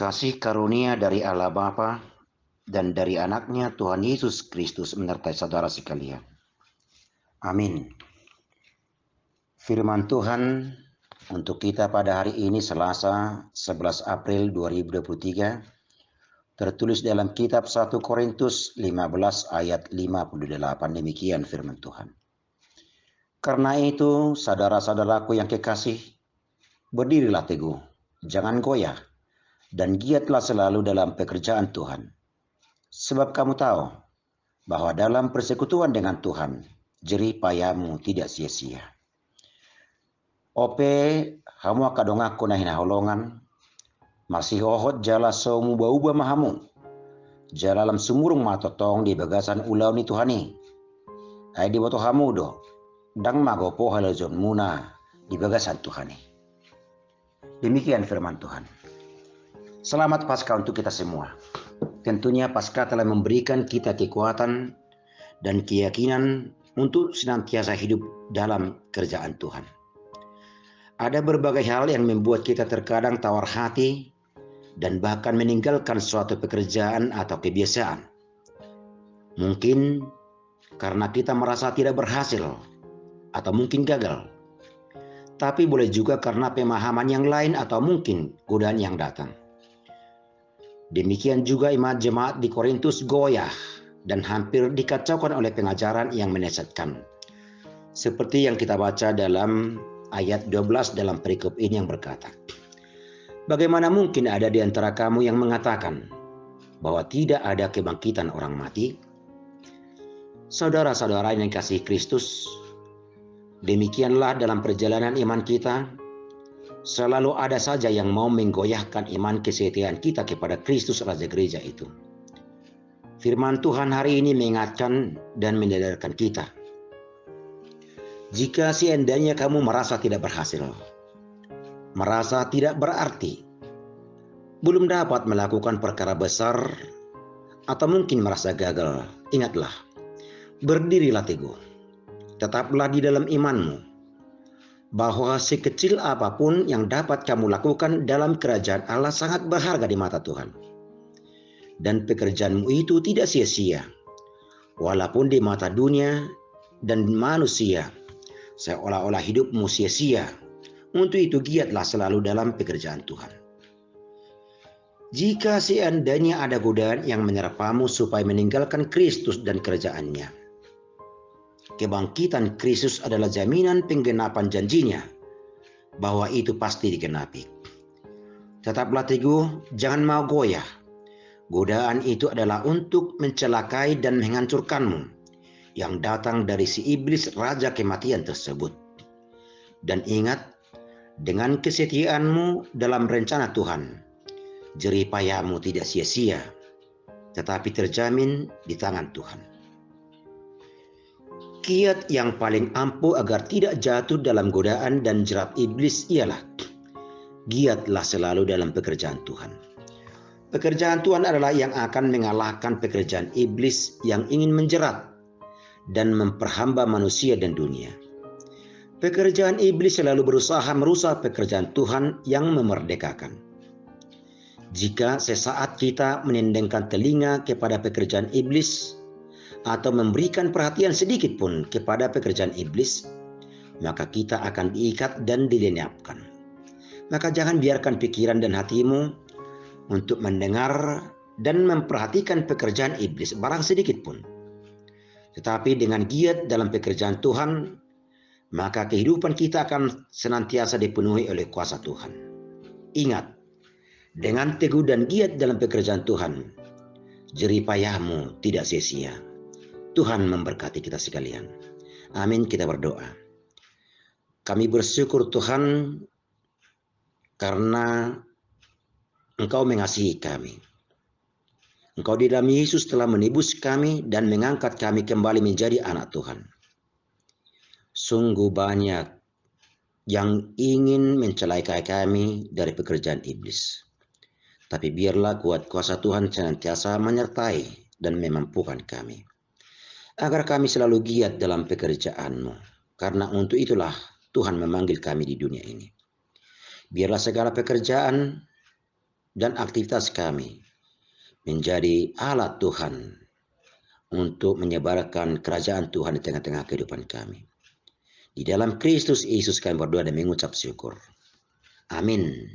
Kasih karunia dari Allah Bapa dan dari anaknya Tuhan Yesus Kristus menyertai saudara sekalian. Amin. Firman Tuhan untuk kita pada hari ini Selasa 11 April 2023 tertulis dalam kitab 1 Korintus 15 ayat 58. Demikian firman Tuhan. Karena itu saudara-saudaraku yang kekasih, berdirilah teguh, jangan goyah, dan giatlah selalu dalam pekerjaan Tuhan. Sebab kamu tahu bahwa dalam persekutuan dengan Tuhan, jerih payahmu tidak sia-sia. Ope hamu akadongaku na hinaholongan, masih ohot jala somu bauba mahamu, jalalam sumurung matotong di bagasan ulau ni Tuhani. Hai di boto hamu do, dang magopo halazon muna di bagasan Tuhani. Demikian firman Tuhan. Selamat Paskah untuk kita semua. Tentunya Paskah telah memberikan kita kekuatan dan keyakinan untuk senantiasa hidup dalam kerjaan Tuhan. Ada berbagai hal yang membuat kita terkadang tawar hati dan bahkan meninggalkan suatu pekerjaan atau kebiasaan. Mungkin karena kita merasa tidak berhasil atau mungkin gagal. Tapi boleh juga karena pemahaman yang lain atau mungkin godaan yang datang. Demikian juga jemaat di Korintus goyah dan hampir dikacaukan oleh pengajaran yang menyesatkan. Seperti yang kita baca dalam ayat 12 dalam perikop ini yang berkata, bagaimana mungkin ada di antara kamu yang mengatakan bahwa tidak ada kebangkitan orang mati? Saudara-saudara yang dikasihi Kristus, demikianlah dalam perjalanan iman kita, selalu ada saja yang mau menggoyahkan iman kesetiaan kita kepada Kristus Raja Gereja itu. Firman Tuhan hari ini mengingatkan dan menyadarkan kita. Jika seandainya kamu merasa tidak berhasil, merasa tidak berarti, belum dapat melakukan perkara besar, atau mungkin merasa gagal, ingatlah, berdirilah teguh, tetaplah di dalam imanmu, bahwa sekecil apapun yang dapat kamu lakukan dalam kerajaan Allah sangat berharga di mata Tuhan. Dan pekerjaanmu itu tidak sia-sia, walaupun di mata dunia dan manusia seolah-olah hidupmu sia-sia. Untuk itu giatlah selalu dalam pekerjaan Tuhan. Jika seandainya ada godaan yang menyerpamu supaya meninggalkan Kristus dan kerajaannya, kebangkitan Kristus adalah jaminan penggenapan janjinya bahwa itu pasti digenapi. Tetaplah teguh, jangan mau goyah. Godaan itu adalah untuk mencelakai dan menghancurkanmu yang datang dari si iblis raja kematian tersebut. Dan ingat, dengan kesetiaanmu dalam rencana Tuhan, jerih payahmu tidak sia-sia, tetapi terjamin di tangan Tuhan. Kiat yang paling ampuh agar tidak jatuh dalam godaan dan jerat iblis ialah giatlah selalu dalam pekerjaan Tuhan. Pekerjaan Tuhan adalah yang akan mengalahkan pekerjaan iblis yang ingin menjerat dan memperhamba manusia dan dunia. Pekerjaan iblis selalu berusaha merusak pekerjaan Tuhan yang memerdekakan. Jika sesaat kita menendangkan telinga kepada pekerjaan iblis, atau memberikan perhatian sedikit pun kepada pekerjaan iblis, maka kita akan diikat dan dilenyapkan. Maka jangan biarkan pikiran dan hatimu untuk mendengar dan memperhatikan pekerjaan iblis barang sedikit pun. Tetapi dengan giat dalam pekerjaan Tuhan, maka kehidupan kita akan senantiasa dipenuhi oleh kuasa Tuhan. Ingat, dengan teguh dan giat dalam pekerjaan Tuhan, jerih payahmu tidak sia-sia. Tuhan memberkati kita sekalian. Amin, kita berdoa. Kami bersyukur Tuhan karena Engkau mengasihi kami. Engkau di dalam Yesus telah menebus kami dan mengangkat kami kembali menjadi anak Tuhan. Sungguh banyak yang ingin mencelakai kami dari pekerjaan iblis. Tapi biarlah kuat kuasa Tuhan senantiasa menyertai dan memampukan kami, agar kami selalu giat dalam pekerjaan-Mu, karena untuk itulah Tuhan memanggil kami di dunia ini. Biarlah segala pekerjaan dan aktivitas kami menjadi alat Tuhan untuk menyebarkan kerajaan Tuhan di tengah-tengah kehidupan kami. Di dalam Kristus Yesus kami berdoa dan mengucap syukur. Amin.